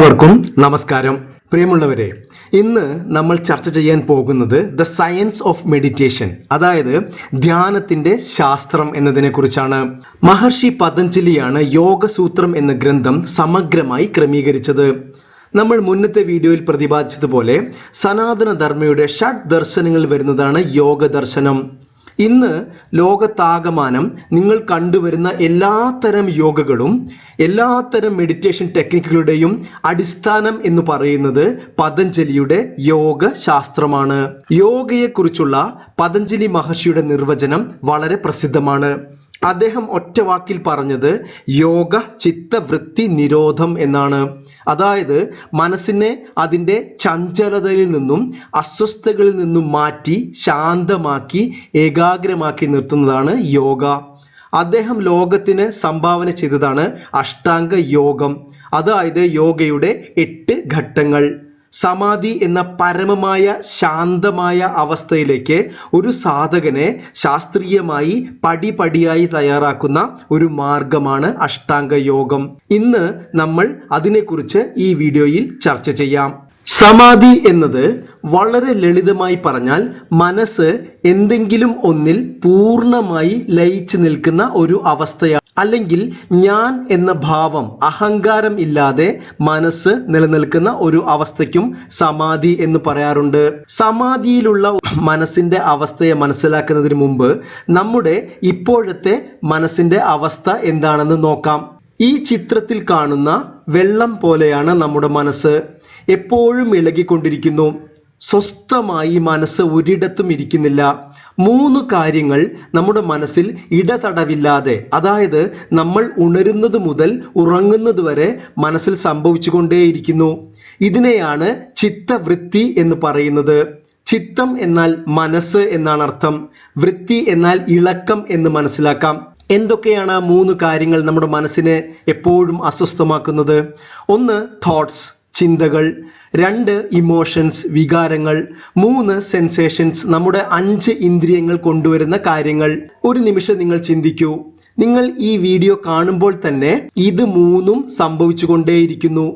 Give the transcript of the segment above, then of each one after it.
എല്ലാവർക്കും നമസ്കാരം. പ്രിയമുള്ളവരെ, ഇന്ന് നമ്മൾ ചർച്ച ചെയ്യാൻ പോകുന്നത് ദ സയൻസ് ഓഫ് മെഡിറ്റേഷൻ, അതായത് ധ്യാനത്തിന്റെ ശാസ്ത്രം എന്നതിനെ കുറിച്ചാണ്. മഹർഷി പതഞ്ജലിയാണ് യോഗസൂത്രം എന്ന ഗ്രന്ഥം സമഗ്രമായി ക്രമീകരിച്ചത്. നമ്മൾ മുന്നത്തെ വീഡിയോയിൽ പ്രതിപാദിച്ചതുപോലെ സനാതന ധർമ്മയുടെ ഷഡ് ദർശനങ്ങൾ വരുന്നതാണ് യോഗ ദർശനം. ഇന്ന് ലോകത്താകമാനം നിങ്ങൾ കണ്ടുവരുന്ന എല്ലാത്തരം യോഗകളും എല്ലാത്തരം മെഡിറ്റേഷൻ ടെക്നിക്കുകളുടെയും അടിസ്ഥാനം എന്ന് പറയുന്നത് പതഞ്ജലിയുടെ യോഗ ശാസ്ത്രമാണ്. യോഗയെക്കുറിച്ചുള്ള പതഞ്ജലി മഹർഷിയുടെ നിർവചനം വളരെ പ്രസിദ്ധമാണ്. അദ്ദേഹം ഒറ്റ വാക്കിൽ പറഞ്ഞത് യോഗ ചിത്തവൃത്തി നിരോധം എന്നാണ്. അതായത് മനസ്സിനെ അതിൻ്റെ ചഞ്ചലതയിൽ നിന്നും അസ്വസ്ഥതകളിൽ നിന്നും മാറ്റി ശാന്തമാക്കി ഏകാഗ്രമാക്കി നിർത്തുന്നതാണ് യോഗ. അദ്ദേഹം ലോകത്തിന് സംഭാവന ചെയ്തതാണ് അഷ്ടാംഗ യോഗം, അതായത് യോഗയുടെ 8 ഘട്ടങ്ങൾ. സമാധി എന്ന പരമമായ ശാന്തമായ അവസ്ഥയിലേക്ക് ഒരു സാധകനെ ശാസ്ത്രീയമായി പടിപടിയായി തയ്യാറാക്കുന്ന ഒരു മാർഗമാണ് അഷ്ടാംഗ യോഗം. ഇന്ന് നമ്മൾ അതിനെക്കുറിച്ച് ഈ വീഡിയോയിൽ ചർച്ച ചെയ്യാം. സമാധി എന്നത് വളരെ ലളിതമായി പറഞ്ഞാൽ മനസ്സ് എന്തെങ്കിലും ഒന്നിൽ പൂർണ്ണമായി ലയിച്ചു നിൽക്കുന്ന ഒരു അവസ്ഥയാണ്. അല്ലെങ്കിൽ ഞാൻ എന്ന ഭാവം, അഹങ്കാരം ഇല്ലാതെ മനസ്സ് നിലനിൽക്കുന്ന ഒരു അവസ്ഥയ്ക്കും സമാധി എന്ന് പറയാറുണ്ട്. സമാധിയിലുള്ള മനസ്സിന്റെ അവസ്ഥയെ മനസ്സിലാക്കുന്നതിന് മുമ്പ് നമ്മുടെ ഇപ്പോഴത്തെ മനസ്സിന്റെ അവസ്ഥ എന്താണെന്ന് നോക്കാം. ഈ ചിത്രത്തിൽ കാണുന്ന വെള്ളം പോലെയാണ് നമ്മുടെ മനസ്സ്. എപ്പോഴും ഇളകിക്കൊണ്ടിരിക്കുന്നു. സ്വസ്ഥമായി മനസ്സ് ഒരിടത്തും ഇരിക്കുന്നില്ല. 3 കാര്യങ്ങൾ നമ്മുടെ മനസ്സിൽ ഇടതടവില്ലാതെ, അതായത് നമ്മൾ ഉണരുന്നത് മുതൽ ഉറങ്ങുന്നത് വരെ മനസ്സിൽ സംഭവിച്ചുകൊണ്ടേയിരിക്കുന്നു. ഇതിനെയാണ് ചിത്തവൃത്തി എന്ന് പറയുന്നത്. ചിത്തം എന്നാൽ മനസ്സ് എന്നാണ് അർത്ഥം. വൃത്തി എന്നാൽ ഇളക്കം എന്ന് മനസ്സിലാക്കാം. എന്തൊക്കെയാണ് 3 കാര്യങ്ങൾ നമ്മുടെ മനസ്സിനെ എപ്പോഴും അസ്വസ്ഥമാക്കുന്നത്? 1 തോട്ട്സ്, ചിന്തകൾ. 2 ഇമോഷൻസ്, വികാരങ്ങൾ. 3 സെൻസേഷൻസ്, നമ്മുടെ 5 ഇന്ദ്രിയങ്ങൾ കൊണ്ടുവരുന്ന കാര്യങ്ങൾ. ഒരു നിമിഷം നിങ്ങൾ ചിന്തിക്കൂ. നിങ്ങൾ ഈ വീഡിയോ കാണുമ്പോൾ തന്നെ ഇത് 3ഉം സംഭവിച്ചുകൊണ്ടേയിരിക്കുന്നു.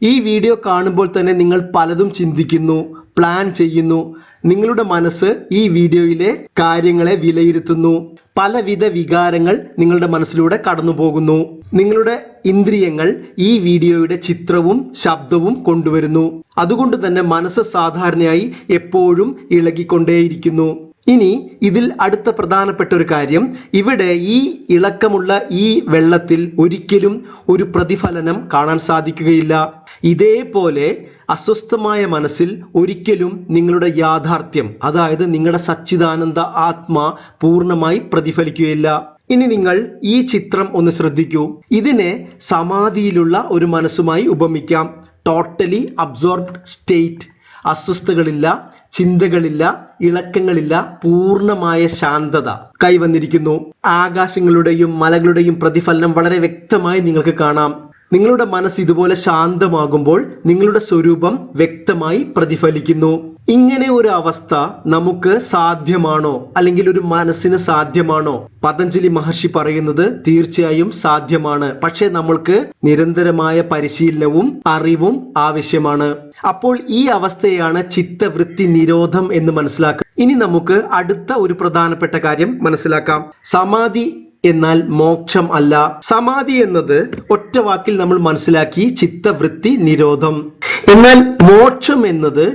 ഈ വീഡിയോ കാണുമ്പോൾ തന്നെ നിങ്ങൾ പലതും ചിന്തിക്കുന്നു, പ്ലാൻ ചെയ്യുന്നു. നിങ്ങളുടെ മനസ്സ് ഈ വീഡിയോയിലെ കാര്യങ്ങളെ വിലയിരുത്തുന്നു. പലവിധ വികാരങ്ങൾ നിങ്ങളുടെ മനസ്സിലൂടെ കടന്നു പോകുന്നു. നിങ്ങളുടെ ഇന്ദ്രിയങ്ങൾ ഈ വീഡിയോയുടെ ചിത്രവും ശബ്ദവും കൊണ്ടുവരുന്നു. അതുകൊണ്ട് തന്നെ മനസ്സ് സാധാരണയായി എപ്പോഴും ഇളകിക്കൊണ്ടേയിരിക്കുന്നു. ഇനി ഇതിൽ അടുത്ത പ്രധാനപ്പെട്ട ഒരു കാര്യം, ഇവിടെ ഈ ഇളക്കമുള്ള ഈ വെള്ളത്തിൽ ഒരിക്കലും ഒരു പ്രതിഫലനം കാണാൻ സാധിക്കുകയില്ല. ഇതേപോലെ അസ്വസ്ഥമായ മനസ്സിൽ ഒരിക്കലും നിങ്ങളുടെ യാഥാർത്ഥ്യം, അതായത് നിങ്ങളുടെ സച്ചിദാനന്ദ ആത്മാ പൂർണ്ണമായി പ്രതിഫലിക്കുകയില്ല. ഇനി നിങ്ങൾ ഈ ചിത്രം ഒന്ന് ശ്രദ്ധിക്കൂ. ഇതിനെ സമാധിയിലുള്ള ഒരു മനസ്സുമായി ഉപമിക്കാം. Totally absorbed state. അസ്വസ്ഥതകളില്ല, ചിന്തകളില്ല, ഇളക്കങ്ങളില്ല, പൂർണ്ണമായ ശാന്തത കൈവന്നിരിക്കുന്നു. ആകാശങ്ങളുടെയും മലകളുടെയും പ്രതിഫലനം വളരെ വ്യക്തമായി നിങ്ങൾക്ക് കാണാം. നിങ്ങളുടെ മനസ്സ് ഇതുപോലെ ശാന്തമാകുമ്പോൾ നിങ്ങളുടെ സ്വരൂപം വ്യക്തമായി പ്രതിഫലിക്കുന്നു. ഇങ്ങനെ ഒരു അവസ്ഥ നമുക്ക് സാധ്യമാണോ, അല്ലെങ്കിൽ ഒരു മനസ്സിന് സാധ്യമാണോ? പതഞ്ജലി മഹർഷി പറയുന്നത് തീർച്ചയായും സാധ്യമാണ്. പക്ഷെ നമ്മൾക്ക് നിരന്തരമായ പരിശീലനവും അറിവും ആവശ്യമാണ്. അപ്പോൾ ഈ അവസ്ഥയാണ് ചിത്തവൃത്തി നിരോധം എന്ന് മനസ്സിലാക്കുക. ഇനി നമുക്ക് അടുത്ത ഒരു പ്രധാനപ്പെട്ട കാര്യം മനസ്സിലാക്കാം. സമാധി എന്നാൽ മോക്ഷം അല്ല. സമാധി എന്നത് ഒറ്റ വാക്കിൽ നമ്മൾ മനസ്സിലാക്കി ചിത്തവൃത്തി നിരോധം. എന്നാൽ മോക്ഷം എന്നത്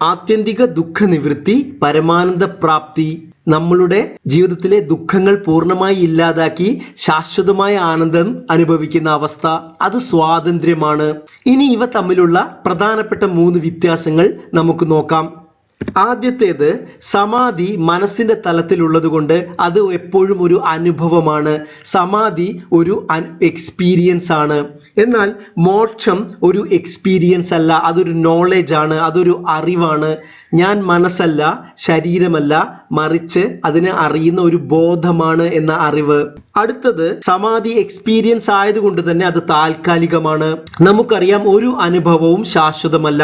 ആത്യന്തിക ദുഃഖ നിവൃത്തി, പരമാനന്ദ പ്രാപ്തി, നമ്മളുടെ ജീവിതത്തിലെ ദുഃഖങ്ങൾ പൂർണ്ണമായി ഇല്ലാതാക്കി ശാശ്വതമായ ആനന്ദം അനുഭവിക്കുന്ന അവസ്ഥ. അത് സ്വാതന്ത്ര്യമാണ്. ഇനി ഇവ തമ്മിലുള്ള പ്രധാനപ്പെട്ട 3 വ്യത്യാസങ്ങൾ നമുക്ക് നോക്കാം. ആദ്യത്തേത്, സമാധി മനസ്സിന്റെ തലത്തിലുള്ളത് കൊണ്ട് അത് എപ്പോഴും ഒരു അനുഭവമാണ്. സമാധി ഒരു എക്സ്പീരിയൻസ് ആണ്. എന്നാൽ മോക്ഷം ഒരു എക്സ്പീരിയൻസ് അല്ല, അതൊരു നോളജ് ആണ്, അതൊരു അറിവാണ്. ഞാൻ മനസ്സല്ല, ശരീരമല്ല, മറിച്ച് അതിനെ അറിയുന്ന ഒരു ബോധമാണ് എന്ന അറിവ്. അടുത്തത്, സമാധി എക്സ്പീരിയൻസ് ആയതുകൊണ്ട് തന്നെ അത് താൽക്കാലികമാണ്. നമുക്കറിയാം ഒരു അനുഭവവും ശാശ്വതമല്ല.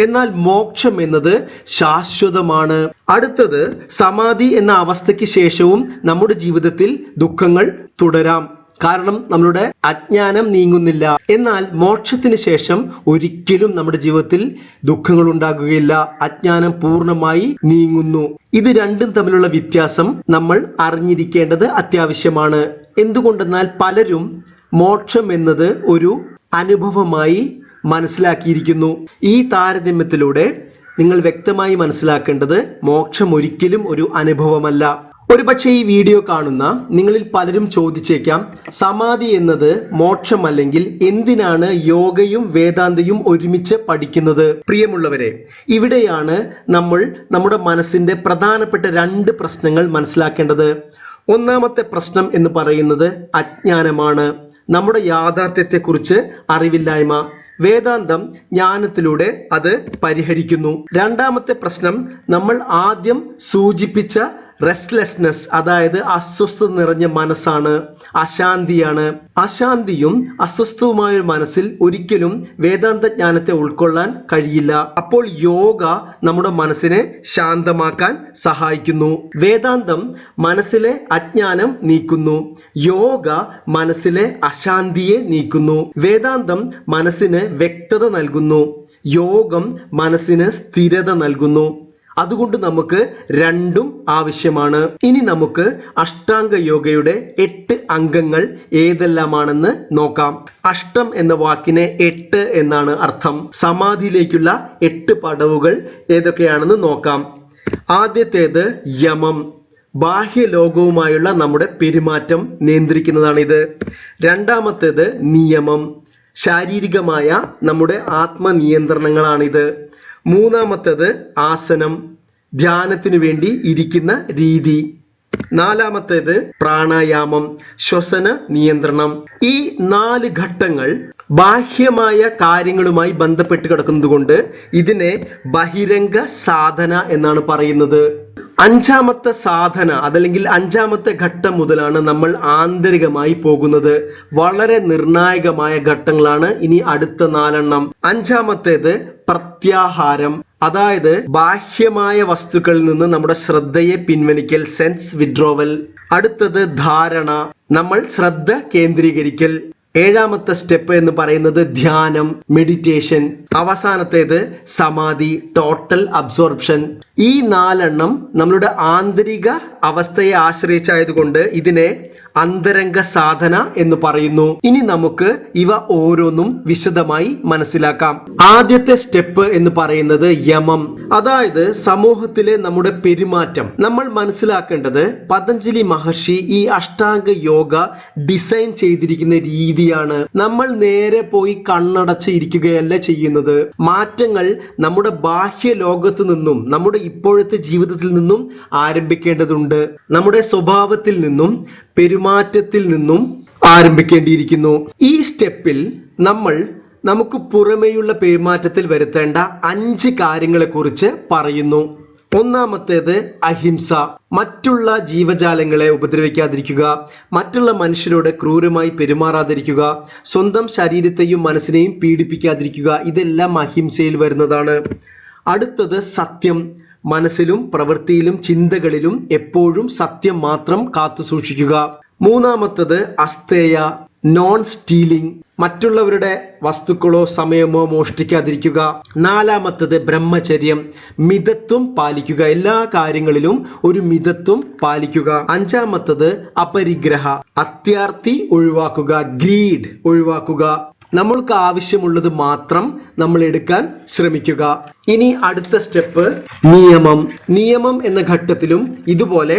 എന്നാൽ മോക്ഷം എന്നത് ശാശ്വതമാണ്. അടുത്തത്, സമാധി എന്ന അവസ്ഥയ്ക്ക് ശേഷവും നമ്മുടെ ജീവിതത്തിൽ ദുഃഖങ്ങൾ തുടരാം. കാരണം നമ്മളുടെ അജ്ഞാനം നീങ്ങുന്നില്ല. എന്നാൽ മോക്ഷത്തിന് ശേഷം ഒരിക്കലും നമ്മുടെ ജീവിതത്തിൽ ദുഃഖങ്ങൾ ഉണ്ടാകുകയില്ല, അജ്ഞാനം പൂർണ്ണമായി നീങ്ങുന്നു. ഇത് രണ്ടും തമ്മിലുള്ള വ്യത്യാസം നമ്മൾ അറിഞ്ഞിരിക്കേണ്ടത് അത്യാവശ്യമാണ്. എന്തുകൊണ്ടെന്നാൽ പലരും മോക്ഷം എന്നത് ഒരു അനുഭവമായി മനസ്സിലാക്കിയിരിക്കുന്നു. ഈ താരതമ്യത്തിലൂടെ നിങ്ങൾ വ്യക്തമായി മനസ്സിലാക്കേണ്ടത് മോക്ഷം ഒരിക്കലും ഒരു അനുഭവമല്ല. ഒരുപക്ഷെ ഈ വീഡിയോ കാണുന്ന നിങ്ങളിൽ പലരും ചോദിച്ചേക്കാം, സമാധി എന്നത് മോക്ഷമല്ലെങ്കിൽ എന്തിനാണ് യോഗയും വേദാന്തയും ഒരുമിച്ച് പഠിക്കുന്നത്? പ്രിയമുള്ളവരെ, ഇവിടെയാണ് നമ്മൾ നമ്മുടെ മനസ്സിന്റെ പ്രധാനപ്പെട്ട രണ്ട് പ്രശ്നങ്ങൾ മനസ്സിലാക്കേണ്ടത്. ഒന്നാമത്തെ പ്രശ്നം എന്ന് പറയുന്നത് അജ്ഞാനമാണ്, നമ്മുടെ യാഥാർത്ഥ്യത്തെക്കുറിച്ച് അറിവില്ലായ്മ. വേദാന്തം ജ്ഞാനത്തിലൂടെ അത് പരിഹരിക്കുന്നു. രണ്ടാമത്തെ പ്രശ്നം നമ്മൾ ആദ്യം സൂചിപ്പിച്ച റെസ്റ്റ്ലെസ്നെസ്, അതായത് അസ്വസ്ഥത നിറഞ്ഞ മനസ്സാണ്, അശാന്തിയാണ്. അശാന്തിയും അസ്വസ്ഥവുമായ ഒരു മനസ്സിൽ ഒരിക്കലും വേദാന്ത ജ്ഞാനത്തെ ഉൾക്കൊള്ളാൻ കഴിയില്ല. അപ്പോൾ യോഗ നമ്മുടെ മനസ്സിനെ ശാന്തമാക്കാൻ സഹായിക്കുന്നു. വേദാന്തം മനസ്സിലെ അജ്ഞാനം നീക്കുന്നു, യോഗ മനസ്സിലെ അശാന്തിയെ നീക്കുന്നു. വേദാന്തം മനസ്സിന് വ്യക്തത നൽകുന്നു, യോഗം മനസ്സിന് സ്ഥിരത നൽകുന്നു. അതുകൊണ്ട് നമുക്ക് രണ്ടും ആവശ്യമാണ്. ഇനി നമുക്ക് അഷ്ടാംഗ യോഗയുടെ 8 അംഗങ്ങൾ ഏതെല്ലാമാണെന്ന് നോക്കാം. അഷ്ടം എന്ന വാക്കിന് 8 എന്നാണ് അർത്ഥം. സമാധിയിലേക്കുള്ള 8 പടവുകൾ ഏതൊക്കെയാണെന്ന് നോക്കാം. ആദ്യത്തേത് യമം, ബാഹ്യ ലോകവുമായുള്ള നമ്മുടെ പെരുമാറ്റം നിയന്ത്രിക്കുന്നതാണിത്. രണ്ടാമത്തേത് നിയമം, ശാരീരികമായ നമ്മുടെ ആത്മനിയന്ത്രണങ്ങളാണിത്. മൂന്നാമത്തേത് ആസനം, ധ്യാനത്തിനു വേണ്ടി ഇരിക്കുന്ന രീതി. നാലാമത്തേത് പ്രാണായാമം, ശ്വസന നിയന്ത്രണം. ഈ 4 ഘട്ടങ്ങൾ ബാഹ്യമായ കാര്യങ്ങളുമായി ബന്ധപ്പെട്ട് കിടക്കുന്നത് കൊണ്ട് ഇതിനെ ബഹിരംഗ സാധന എന്നാണ് പറയുന്നത്. അഞ്ചാമത്തെ സാധന അതല്ലെങ്കിൽ അഞ്ചാമത്തെ ഘട്ടം മുതലാണ് നമ്മൾ ആന്തരികമായി പോകുന്നത്. വളരെ നിർണായകമായ ഘട്ടങ്ങളാണ് ഇനി അടുത്ത 4 അഞ്ചാമത്തേത് പ്രത്യാഹാരം, അതായത് ബാഹ്യമായ വസ്തുക്കളിൽ നിന്ന് നമ്മുടെ ശ്രദ്ധയെ പിൻവലിക്കൽ, സെൻസ് വിഡ്രോവൽ. അടുത്തത് ധാരണ, നമ്മൾ ശ്രദ്ധ കേന്ദ്രീകരിക്കൽ. ഏഴാമത്തെ സ്റ്റെപ്പ് എന്ന് പറയുന്നത് ധ്യാനം, മെഡിറ്റേഷൻ. അവസാനത്തേത് സമാധി, ടോട്ടൽ അബ്സോർപ്ഷൻ. ഈ 4 നമ്മളുടെ ആന്തരിക അവസ്ഥയെ ആശ്രയിച്ചായതുകൊണ്ട് ഇതിനെ അന്തരംഗ സാധന എന്ന് പറയുന്നു. ഇനി നമുക്ക് ഇവ ഓരോന്നും വിശദമായി മനസ്സിലാക്കാം. ആദ്യത്തെ സ്റ്റെപ്പ് എന്ന് പറയുന്നത് യമം, അതായത് സമൂഹത്തിലെ നമ്മുടെ പെരുമാറ്റം. നമ്മൾ മനസ്സിലാക്കേണ്ടത് പതഞ്ജലി മഹർഷി ഈ അഷ്ടാംഗ യോഗ ഡിസൈൻ ചെയ്തിരിക്കുന്ന രീതിയാണ്. നമ്മൾ നേരെ പോയി കണ്ണടച്ച് ഇരിക്കുകയല്ല ചെയ്യുന്നത്. മാറ്റങ്ങൾ നമ്മുടെ ബാഹ്യ ലോകത്ത് നിന്നും നമ്മുടെ ഇപ്പോഴത്തെ ജീവിതത്തിൽ നിന്നും ആരംഭിക്കേണ്ടതുണ്ട്. നമ്മുടെ സ്വഭാവത്തിൽ നിന്നും പെരുമാറ്റത്തിൽ നിന്നും ആരംഭിക്കേണ്ടിയിരിക്കുന്നു. ഈ സ്റ്റെപ്പിൽ നമ്മൾ നമുക്ക് പുറമേയുള്ള പെരുമാറ്റത്തിൽ വരുത്തേണ്ട 5 കാര്യങ്ങളെ കുറിച്ച് പറയുന്നു. ഒന്നാമത്തേത് അഹിംസ, മറ്റുള്ള ജീവജാലങ്ങളെ ഉപദ്രവിക്കാതിരിക്കുക, മറ്റുള്ള മനുഷ്യരോട് ക്രൂരമായി പെരുമാറാതിരിക്കുക, സ്വന്തം ശരീരത്തെയും മനസ്സിനെയും പീഡിപ്പിക്കാതിരിക്കുക. ഇതെല്ലാം അഹിംസയിൽ വരുന്നതാണ്. അടുത്തത് സത്യം, മനസ്സിലും പ്രവൃത്തിയിലും ചിന്തകളിലും എപ്പോഴും സത്യം മാത്രം കാത്തു സൂക്ഷിക്കുക. മൂന്നാമത്തത് അസ്തേയ, നോൺ സ്റ്റീലിംഗ്, മറ്റുള്ളവരുടെ വസ്തുക്കളോ സമയമോ മോഷ്ടിക്കാതിരിക്കുക. നാലാമത്തത് ബ്രഹ്മചര്യം, മിതത്വം പാലിക്കുക, എല്ലാ കാര്യങ്ങളിലും ഒരു മിതത്വം പാലിക്കുക. അഞ്ചാമത്തത് അപരിഗ്രഹ, അത്യാർത്തി ഒഴിവാക്കുക, ഗ്രീഡ് ഒഴിവാക്കുക. നമ്മൾക്ക് ആവശ്യമുള്ളത് മാത്രം നമ്മൾ എടുക്കാൻ ശ്രമിക്കുക. ഇനി അടുത്ത സ്റ്റെപ്പ് നിയമം. നിയമം എന്ന ഘട്ടത്തിലും ഇതുപോലെ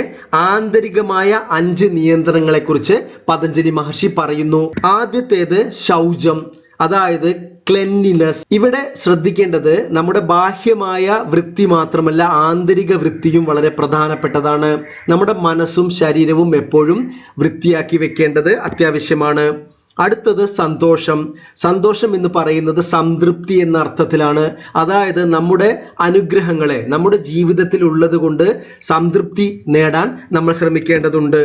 ആന്തരികമായ 5 നിയന്ത്രണങ്ങളെ കുറിച്ച് പതഞ്ജലി മഹർഷി പറയുന്നു. ആദ്യത്തേത് ശൗചം, അതായത് ക്ലെൻലിനെസ്. ഇവിടെ ശ്രദ്ധിക്കേണ്ടത് നമ്മുടെ ബാഹ്യമായ വൃത്തി മാത്രമല്ല, ആന്തരിക വൃത്തിയും വളരെ പ്രധാനപ്പെട്ടതാണ്. നമ്മുടെ മനസ്സും ശരീരവും എപ്പോഴും വൃത്തിയാക്കി വെക്കേണ്ടത് അത്യാവശ്യമാണ്. അടുത്തത് സന്തോഷം. സന്തോഷം എന്ന് പറയുന്നത് സംതൃപ്തി എന്ന അർത്ഥത്തിലാണ്. അതായത് നമ്മുടെ അനുഗ്രഹങ്ങളെ നമ്മുടെ ജീവിതത്തിൽ ഉള്ളത് കൊണ്ട് സംതൃപ്തി നേടാൻ നമ്മൾ ശ്രമിക്കേണ്ടതുണ്ട്.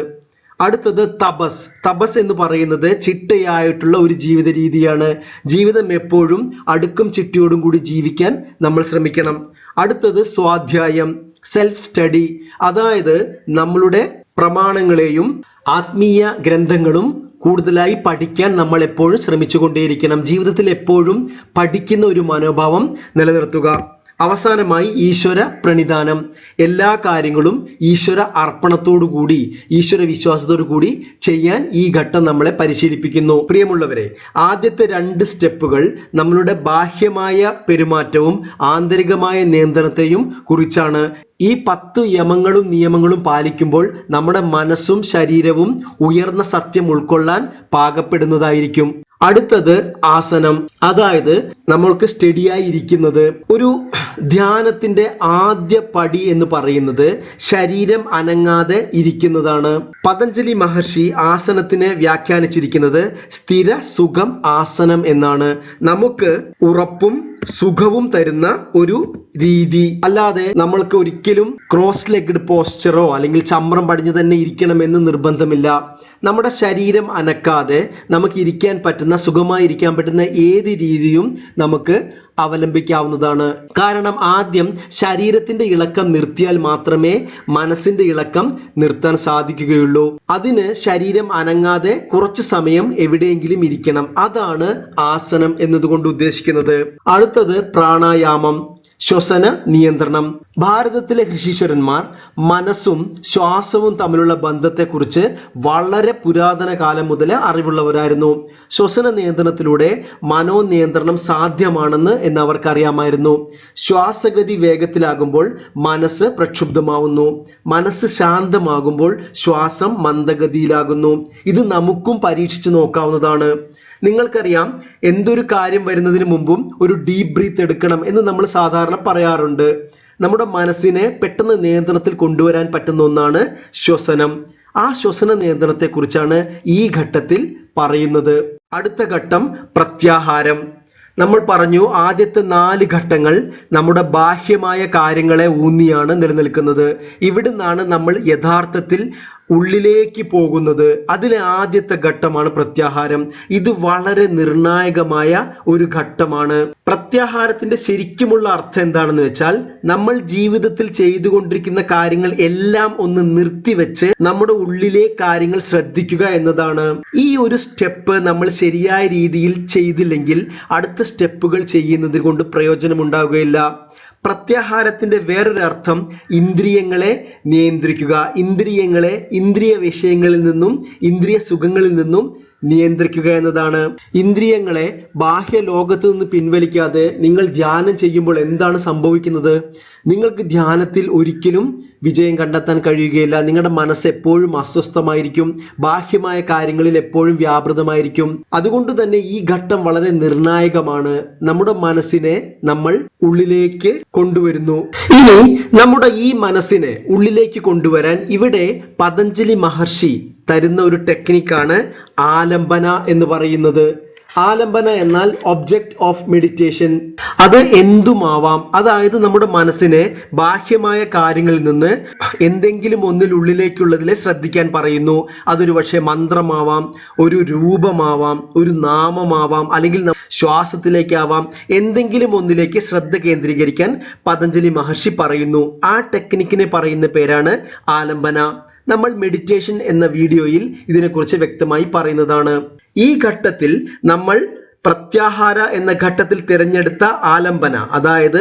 അടുത്തത് തപസ്. തപസ് എന്ന് പറയുന്നത് ചിട്ടയായിട്ടുള്ള ഒരു ജീവിത രീതിയാണ്. ജീവിതം എപ്പോഴും അടുക്കും ചിട്ടയോടും കൂടി ജീവിക്കാൻ നമ്മൾ ശ്രമിക്കണം. അടുത്തത് സ്വാധ്യായം, സെൽഫ് സ്റ്റഡി, അതായത് നമ്മളുടെ പ്രമാണങ്ങളെയും ആത്മീയ ഗ്രന്ഥങ്ങളും കൂടുതലായി പഠിക്കാൻ നമ്മൾ എപ്പോഴും ശ്രമിച്ചുകൊണ്ടേയിരിക്കണം. ജീവിതത്തിൽ എപ്പോഴും പഠിക്കുന്ന ഒരു മനോഭാവം നിലനിർത്തുക. അവസാനമായി ഈശ്വര പ്രണിധാനം. എല്ലാ കാര്യങ്ങളും ഈശ്വര അർപ്പണത്തോടുകൂടി, ഈശ്വര വിശ്വാസത്തോടു കൂടി ചെയ്യാൻ ഈ ഘട്ടം നമ്മളെ പരിശീലിപ്പിക്കുന്നു. പ്രിയമുള്ളവരെ, ആദ്യത്തെ 2 സ്റ്റെപ്പുകൾ നമ്മളുടെ ബാഹ്യമായ പെരുമാറ്റവും ആന്തരികമായ നിയന്ത്രണത്തെയും കുറിച്ചാണ്. ഈ 10 യമങ്ങളും നിയമങ്ങളും പാലിക്കുമ്പോൾ നമ്മുടെ മനസ്സും ശരീരവും ഉയർന്ന സത്യം ഉൾക്കൊള്ളാൻ പാകപ്പെടുന്നതായിരിക്കും. അടുത്തത് ആസനം, അതായത് നമ്മൾക്ക് സ്റ്റഡിയായി ഇരിക്കുന്നത്. ഒരു ധ്യാനത്തിന്റെ ആദ്യ പടി എന്ന് പറയുന്നത് ശരീരം അനങ്ങാതെ ഇരിക്കുന്നതാണ്. പതഞ്ജലി മഹർഷി ആസനത്തിനെ വ്യാഖ്യാനിച്ചിരിക്കുന്നത് സ്ഥിര സുഖം ആസനം എന്നാണ്. നമുക്ക് ഉറപ്പും സുഖവും തരുന്ന ഒരു രീതി, അല്ലാതെ നമ്മൾക്ക് ഒരിക്കലും ക്രോസ് ലെഗ്ഡ് പോസ്ചറോ അല്ലെങ്കിൽ ചമ്രം പടിഞ്ഞു തന്നെ ഇരിക്കണമെന്ന് നിർബന്ധമില്ല. നമ്മുടെ ശരീരം അനക്കാതെ നമുക്ക് ഇരിക്കാൻ പറ്റുന്ന, സുഖമായി ഇരിക്കാൻ പറ്റുന്ന ഏത് രീതിയും നമുക്ക് അവലംബിക്കാവുന്നതാണ്. കാരണം ആദ്യം ശരീരത്തിന്റെ ഇളക്കം നിർത്തിയാൽ മാത്രമേ മനസ്സിന്റെ ഇളക്കം നിർത്താൻ സാധിക്കുകയുള്ളൂ. അതിന് ശരീരം അനങ്ങാതെ കുറച്ചു സമയം എവിടെയെങ്കിലും ഇരിക്കണം. അതാണ് ആസനം എന്നതുകൊണ്ട് ഉദ്ദേശിക്കുന്നത്. അടുത്തത് പ്രാണായാമം, ശ്വസന നിയന്ത്രണം. ഭാരതത്തിലെ ഋഷീശ്വരന്മാർ മനസ്സും ശ്വാസവും തമ്മിലുള്ള ബന്ധത്തെക്കുറിച്ച് വളരെ പുരാതന കാലം മുതൽ അറിവുള്ളവരായിരുന്നു. ശ്വസന നിയന്ത്രണത്തിലൂടെ മനോനിയന്ത്രണം സാധ്യമാണെന്ന് അവർക്കറിയാമായിരുന്നു. ശ്വാസഗതി വേഗത്തിലാകുമ്പോൾ മനസ്സ് പ്രക്ഷുബ്ധമാവുന്നു, മനസ്സ് ശാന്തമാകുമ്പോൾ ശ്വാസം മന്ദഗതിയിലാകുന്നു. ഇത് നമുക്കും പരീക്ഷിച്ചു നോക്കാവുന്നതാണ്. നിങ്ങൾക്കറിയാം, എന്തൊരു കാര്യം വരുന്നതിന് മുമ്പും ഒരു ഡീപ് ബ്രീത്ത് എടുക്കണം എന്ന് നമ്മൾ സാധാരണ പറയാറുണ്ട്. നമ്മുടെ മനസ്സിനെ പെട്ടെന്ന് നിയന്ത്രണത്തിൽ കൊണ്ടുവരാൻ പറ്റുന്ന ഒന്നാണ് ശ്വസനം. ആ ശ്വസന നിയന്ത്രണത്തെ കുറിച്ചാണ് ഈ ഘട്ടത്തിൽ പറയുന്നത്. അടുത്ത ഘട്ടം പ്രത്യാഹാരം. നമ്മൾ പറഞ്ഞു, ആദ്യത്തെ 4 ഘട്ടങ്ങൾ നമ്മുടെ ബാഹ്യമായ കാര്യങ്ങളെ ഊന്നിയാണ് നിലനിൽക്കുന്നത്. ഇവിടുന്നാണ് നമ്മൾ യഥാർത്ഥത്തിൽ ഉള്ളിലേക്ക് പോകുന്നത്. അതിലെ ആദ്യത്തെ ഘട്ടമാണ് പ്രത്യാഹാരം. ഇത് വളരെ നിർണായകമായ ഒരു ഘട്ടമാണ്. പ്രത്യാഹാരത്തിന്റെ ശരിക്കുമുള്ള അർത്ഥം എന്താണെന്ന് വെച്ചാൽ, നമ്മൾ ജീവിതത്തിൽ ചെയ്തുകൊണ്ടിരിക്കുന്ന കാര്യങ്ങൾ എല്ലാം ഒന്ന് നിർത്തിവെച്ച് നമ്മുടെ ഉള്ളിലെ കാര്യങ്ങൾ ശ്രദ്ധിക്കുക എന്നതാണ്. ഈ ഒരു സ്റ്റെപ്പ് നമ്മൾ ശരിയായ രീതിയിൽ ചെയ്തില്ലെങ്കിൽ അടുത്ത സ്റ്റെപ്പുകൾ ചെയ്യുന്നത് കൊണ്ട് പ്രയോജനമുണ്ടാവുകയില്ല. പ്രത്യാഹാരത്തിന്റെ വേറൊരു അർത്ഥം ഇന്ദ്രിയങ്ങളെ നിയന്ത്രിക്കുക. ഇന്ദ്രിയങ്ങളെ ഇന്ദ്രിയ വിഷയങ്ങളിൽ നിന്നും ഇന്ദ്രിയ സുഖങ്ങളിൽ നിന്നും നിയന്ത്രിക്കുക എന്നതാണ്. ഇന്ദ്രിയങ്ങളെ ബാഹ്യ ലോകത്ത് നിന്ന് പിൻവലിക്കാതെ നിങ്ങൾ ധ്യാനം ചെയ്യുമ്പോൾ എന്താണ് സംഭവിക്കുന്നത്? നിങ്ങൾക്ക് ധ്യാനത്തിൽ ഒരിക്കലും വിജയം കണ്ടെത്താൻ കഴിയുകയില്ല. നിങ്ങളുടെ മനസ്സ് എപ്പോഴും അസ്വസ്ഥമായിരിക്കും, ബാഹ്യമായ കാര്യങ്ങളിൽ എപ്പോഴും വ്യാപൃതമായിരിക്കും. അതുകൊണ്ട് തന്നെ ഈ ഘട്ടം വളരെ നിർണായകമാണ്. നമ്മുടെ മനസ്സിനെ നമ്മൾ ഉള്ളിലേക്ക് കൊണ്ടുവരുന്നു. ഇനി നമ്മുടെ ഈ മനസ്സിനെ ഉള്ളിലേക്ക് കൊണ്ടുവരാൻ ഇവിടെ പതഞ്ജലി മഹർഷി തരുന്ന ഒരു ടെക്നിക്കാണ് ആലംബന എന്ന് പറയുന്നത്. ആലംബന എന്നാൽ ഒബ്ജക്റ്റ് ഓഫ് മെഡിറ്റേഷൻ. അത് എന്തുമാവാം. അതായത് നമ്മുടെ മനസ്സിനെ ബാഹ്യമായ കാര്യങ്ങളിൽ നിന്ന് എന്തെങ്കിലും ഒന്നിൽ ഉള്ളിലേക്കുള്ളതിലെ ശ്രദ്ധിക്കാൻ പറയുന്നു. അതൊരു പക്ഷേ മന്ത്രമാവാം, ഒരു രൂപമാവാം, ഒരു നാമമാവാം, അല്ലെങ്കിൽ ശ്വാസത്തിലേക്കാവാം. എന്തെങ്കിലും ഒന്നിലേക്ക് ശ്രദ്ധ കേന്ദ്രീകരിക്കാൻ പതഞ്ജലി മഹർഷി പറയുന്നു. ആ ടെക്നിക്കിനെ പറയുന്ന പേരാണ് ആലംബന. നമ്മൾ മെഡിറ്റേഷൻ എന്ന വീഡിയോയിൽ ഇതിനെക്കുറിച്ച് വ്യക്തമായി പറയുന്നതാണ്. ഈ ഘട്ടത്തിൽ നമ്മൾ പ്രത്യാഹാര എന്ന ഘട്ടത്തിൽ തിരഞ്ഞെടുത്ത ആലംബന, അതായത്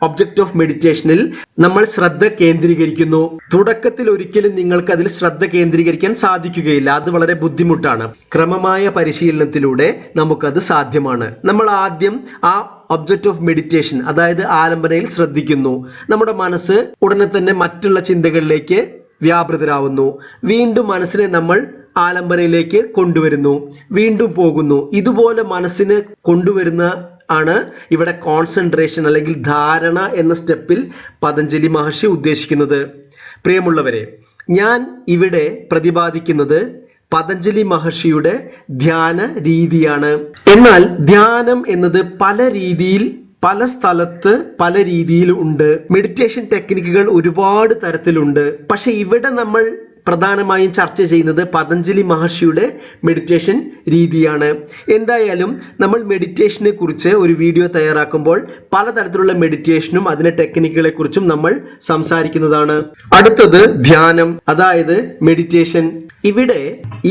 ഒബ്ജക്റ്റ് ഓഫ് മെഡിറ്റേഷനിൽ നമ്മൾ ശ്രദ്ധ കേന്ദ്രീകരിക്കുന്നു. തുടക്കത്തിൽ ഒരിക്കലും നിങ്ങൾക്ക് അതിൽ ശ്രദ്ധ കേന്ദ്രീകരിക്കാൻ സാധിക്കുകയില്ല. അത് വളരെ ബുദ്ധിമുട്ടാണ്. ക്രമമായ പരിശീലനത്തിലൂടെ നമുക്കത് സാധ്യമാണ്. നമ്മൾ ആദ്യം ആ ഒബ്ജക്റ്റ് ഓഫ് മെഡിറ്റേഷൻ, അതായത് ആലംബനയിൽ ശ്രദ്ധിക്കുന്നു. നമ്മുടെ മനസ്സ് ഉടനെ തന്നെ മറ്റുള്ള ചിന്തകളിലേക്ക് വ്യാപൃതരാവുന്നു. വീണ്ടും മനസ്സിനെ നമ്മൾ ആലംബനയിലേക്ക് കൊണ്ടുവരുന്നു, വീണ്ടും പോകുന്നു. ഇതുപോലെ മനസ്സിനെ കൊണ്ടുവരുന്ന ആണ് ഇവിടെ കോൺസെൻട്രേഷൻ അല്ലെങ്കിൽ ധാരണ എന്ന സ്റ്റെപ്പിൽ പതഞ്ജലി മഹർഷി ഉദ്ദേശിക്കുന്നത്. പ്രിയമുള്ളവരെ, ഞാൻ ഇവിടെ പ്രതിപാദിക്കുന്നത് പതഞ്ജലി മഹർഷിയുടെ ധ്യാന രീതിയാണ്. എന്നാൽ ധ്യാനം എന്നത് പല രീതിയിൽ, പല സ്ഥലത്ത് പല രീതിയിൽ ഉണ്ട്. മെഡിറ്റേഷൻ ടെക്നിക്കുകൾ ഒരുപാട് തരത്തിലുണ്ട്. പക്ഷെ ഇവിടെ നമ്മൾ പ്രധാനമായും ചർച്ച ചെയ്യുന്നത് പതഞ്ജലി മഹർഷിയുടെ മെഡിറ്റേഷൻ രീതിയാണ്. എന്തായാലും നമ്മൾ മെഡിറ്റേഷനെ കുറിച്ച് ഒരു വീഡിയോ തയ്യാറാക്കുമ്പോൾ പലതരത്തിലുള്ള മെഡിറ്റേഷനും അതിന്റെ ടെക്നിക്കുകളെ കുറിച്ചും നമ്മൾ സംസാരിക്കുന്നതാണ്. അടുത്തത് ധ്യാനം, അതായത് മെഡിറ്റേഷൻ. ഇവിടെ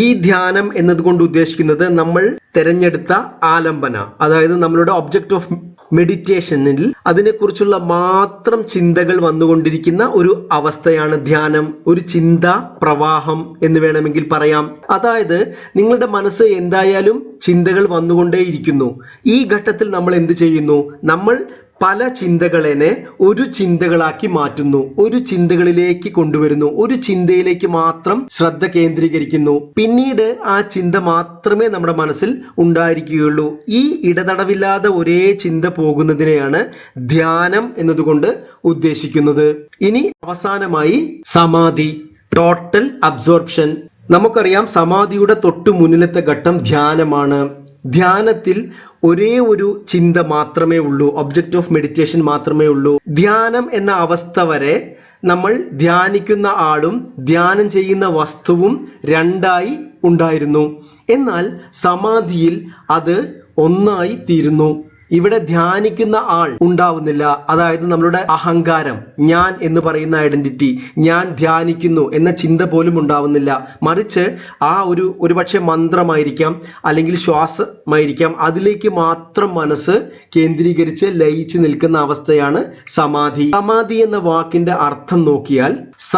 ഈ ധ്യാനം എന്നതുകൊണ്ട് ഉദ്ദേശിക്കുന്നത് നമ്മൾ തിരഞ്ഞെടുത്ത ആലംബന, അതായത് നമ്മളുടെ ഒബ്ജക്റ്റ് ഓഫ് മെഡിറ്റേഷനിൽ അതിനെക്കുറിച്ചുള്ള മാത്രം ചിന്തകൾ വന്നുകൊണ്ടിരിക്കുന്ന ഒരു അവസ്ഥയാണ് ധ്യാനം. ഒരു ചിന്താ പ്രവാഹം എന്ന് വേണമെങ്കിൽ പറയാം. അതായത് നിങ്ങളുടെ മനസ്സ് എന്തായാലും ചിന്തകൾ വന്നുകൊണ്ടേയിരിക്കുന്നു. ഈ ഘട്ടത്തിൽ നമ്മൾ എന്ത് ചെയ്യുന്നു? നമ്മൾ പല ചിന്തകളെ ഒരു ചിന്തകളാക്കി മാറ്റുന്നു, ഒരു ചിന്തകളിലേക്ക് കൊണ്ടുവരുന്നു, ഒരു ചിന്തയിലേക്ക് മാത്രം ശ്രദ്ധ കേന്ദ്രീകരിക്കുന്നു. പിന്നീട് ആ ചിന്ത മാത്രമേ നമ്മുടെ മനസ്സിൽ ഉണ്ടായിരിക്കുകയുള്ളൂ. ഈ ഇടതടവില്ലാതെ ഒരേ ചിന്ത പോകുന്നതിനെയാണ് ധ്യാനം എന്നതുകൊണ്ട് ഉദ്ദേശിക്കുന്നത്. ഇനി അവസാനമായി സമാധി, ടോട്ടൽ അബ്സോർപ്ഷൻ. നമുക്കറിയാം സമാധിയുടെ തൊട്ടു മുന്നിലത്തെ ഘട്ടം ധ്യാനമാണ്. ധ്യാനത്തിൽ ഒരേ ഒരു ചിന്ത മാത്രമേ ഉള്ളൂ, ഒബ്ജക്റ്റ് ഓഫ് മെഡിറ്റേഷൻ മാത്രമേ ഉള്ളൂ. ധ്യാനം എന്ന അവസ്ഥ വരെ നമ്മൾ ധ്യാനിക്കുന്ന ആളും ധ്യാനം ചെയ്യുന്ന വസ്തുവും രണ്ടായി ഉണ്ടായിരുന്നു. എന്നാൽ സമാധിയിൽ അത് ഒന്നായി തീരുന്നു. ഇവിടെ ധ്യാനിക്കുന്ന ആൾ ഉണ്ടാവുന്നില്ല. അതായത് നമ്മളുടെ അഹങ്കാരം, ഞാൻ എന്ന് പറയുന്ന ഐഡന്റിറ്റി, ഞാൻ ധ്യാനിക്കുന്നു എന്ന ചിന്ത പോലും ഉണ്ടാവുന്നില്ല. മറിച്ച് ആ ഒരുപക്ഷെ മന്ത്രമായിരിക്കാം, അല്ലെങ്കിൽ ശ്വാസമായിരിക്കാം, അതിലേക്ക് മാത്രം മനസ്സ് കേന്ദ്രീകരിച്ച് ലയിച്ച് നിൽക്കുന്ന അവസ്ഥയാണ് സമാധി. സമാധി എന്ന വാക്കിന്റെ അർത്ഥം നോക്കിയാൽ സ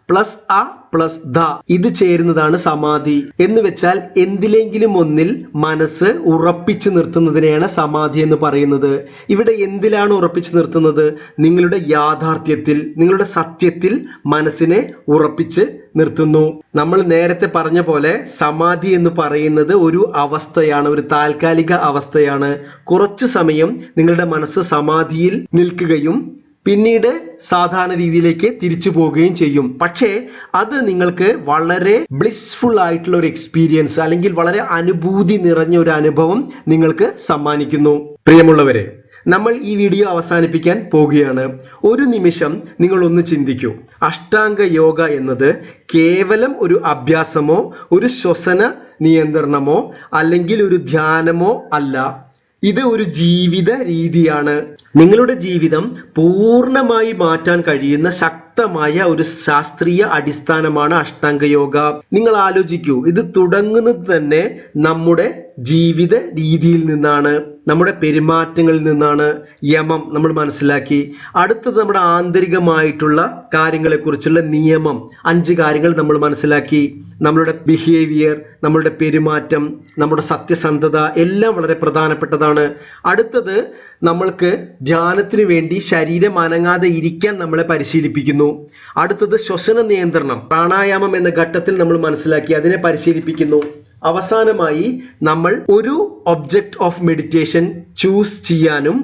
പ്ലസ് അ പ്ലസ് ധ, ഇത് ചേരുന്നതാണ് സമാധി. എന്ന് വെച്ചാൽ എന്തിലെങ്കിലും ഒന്നിൽ മനസ്സ് ഉറപ്പിച്ചു നിർത്തുന്നതിനെയാണ് സമാധി എന്ന് പറയുന്നത്. ഇവിടെ എന്തിലാണ് ഉറപ്പിച്ചു നിർത്തുന്നത്? നിങ്ങളുടെ യാഥാർത്ഥ്യത്തിൽ, നിങ്ങളുടെ സത്യത്തിൽ മനസ്സിനെ ഉറപ്പിച്ച് നിർത്തുന്നു. നമ്മൾ നേരത്തെ പറഞ്ഞ പോലെ സമാധി എന്ന് പറയുന്നത് ഒരു അവസ്ഥയാണ്, ഒരു താൽക്കാലിക അവസ്ഥയാണ്. കുറച്ചു സമയം നിങ്ങളുടെ മനസ്സ് സമാധിയിൽ നിൽക്കുകയും പിന്നീട് സാധാരണ രീതിയിലേക്ക് തിരിച്ചു പോവുകയും ചെയ്യും. പക്ഷേ അത് നിങ്ങൾക്ക് വളരെ ബ്ലിസ്ഫുൾ ആയിട്ടുള്ള ഒരു എക്സ്പീരിയൻസ്, അല്ലെങ്കിൽ വളരെ അനുഭൂതി നിറഞ്ഞ ഒരു അനുഭവം നിങ്ങൾക്ക് സമ്മാനിക്കുന്നു. പ്രിയമുള്ളവരെ, നമ്മൾ ഈ വീഡിയോ അവസാനിപ്പിക്കാൻ പോവുകയാണ്. ഒരു നിമിഷം നിങ്ങൾ ഒന്ന് ചിന്തിക്കൂ. അഷ്ടാംഗ യോഗ എന്നത് കേവലം ഒരു അഭ്യാസമോ ഒരു ശ്വസന നിയന്ത്രണമോ അല്ലെങ്കിൽ ഒരു ധ്യാനമോ അല്ല. ഇത് ഒരു ജീവിത രീതിയാണ്. നിങ്ങളുടെ ജീവിതം പൂർണ്ണമായി മാറ്റാൻ കഴിയുന്ന ശക്തമായ ഒരു ശാസ്ത്രീയ അടിസ്ഥാനമാണ് അഷ്ടാംഗ യോഗ. നിങ്ങൾ ആലോചിക്കൂ, ഇത് തുടങ്ങുന്നത് തന്നെ നമ്മുടെ ജീവിത രീതിയിൽ നിന്നാണ്, നമ്മുടെ പെരുമാറ്റങ്ങളിൽ നിന്നാണ്. യമം നമ്മൾ മനസ്സിലാക്കി. അടുത്തത് നമ്മുടെ ആന്തരികമായിട്ടുള്ള കാര്യങ്ങളെക്കുറിച്ചുള്ള നിയമം, 5 കാര്യങ്ങൾ നമ്മൾ മനസ്സിലാക്കി. നമ്മളുടെ ബിഹേവിയർ, നമ്മളുടെ പെരുമാറ്റം, നമ്മുടെ സത്യസന്ധത എല്ലാം വളരെ പ്രധാനപ്പെട്ടതാണ്. അടുത്തത് നമ്മൾക്ക് ധ്യാനത്തിന് വേണ്ടി ശരീരം അനങ്ങാതെ ഇരിക്കാൻ നമ്മളെ പരിശീലിപ്പിക്കുന്നു. അടുത്തത് ശ്വസന നിയന്ത്രണം, പ്രാണായാമം എന്ന ഘട്ടത്തിൽ നമ്മൾ മനസ്സിലാക്കി, അതിനെ പരിശീലിപ്പിക്കുന്നു. അവസാനമായി നമ്മൾ ഒരു ഒബ്ജക്റ്റ് ഓഫ് മെഡിറ്റേഷൻ ചൂസ് ചെയ്യാനും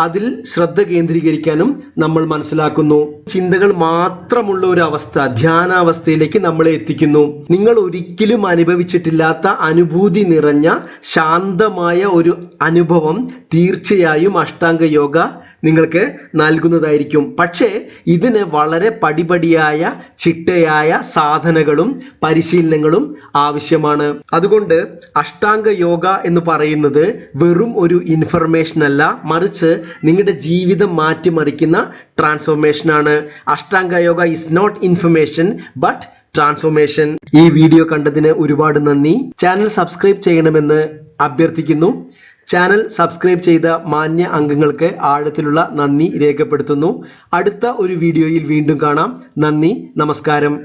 അതിൽ ശ്രദ്ധ കേന്ദ്രീകരിക്കാനും നമ്മൾ മനസ്സിലാക്കുന്നു. ചിന്തകൾ മാത്രമുള്ള ഒരു അവസ്ഥ, ധ്യാനാവസ്ഥയിലേക്ക് നമ്മളെ എത്തിക്കുന്നു. നിങ്ങൾ ഒരിക്കലും അനുഭവിച്ചിട്ടില്ലാത്ത അനുഭൂതി നിറഞ്ഞ ശാന്തമായ ഒരു അനുഭവം തീർച്ചയായും അഷ്ടാംഗ യോഗ നിങ്ങൾക്ക് നൽകുന്നതായിരിക്കും. പക്ഷേ ഇതിന് വളരെ പടിപടിയായ ചിട്ടയായ സാധനകളും പരിശീലനങ്ങളും ആവശ്യമാണ്. അതുകൊണ്ട് അഷ്ടാംഗ യോഗ എന്ന് പറയുന്നത് വെറും ഒരു ഇൻഫർമേഷൻ അല്ല, മറിച്ച് നിങ്ങളുടെ ജീവിതം മാറ്റിമറിക്കുന്ന ട്രാൻസ്ഫോർമേഷൻ ആണ്. Ashtanga yoga is not information but transformation. ഈ വീഡിയോ കണ്ടതിന് ഒരുപാട് നന്ദി. ചാനൽ സബ്സ്ക്രൈബ് ചെയ്യണമെന്ന് അഭ്യർത്ഥിക്കുന്നു. ചാനൽ സബ്സ്ക്രൈബ് ചെയ്ത മാന്യ അംഗങ്ങൾക്ക് ആഴത്തിലുള്ള നന്ദി രേഖപ്പെടുത്തുന്നു. അടുത്ത ഒരു വീഡിയോയിൽ വീണ്ടും കാണാം. നന്ദി, നമസ്കാരം.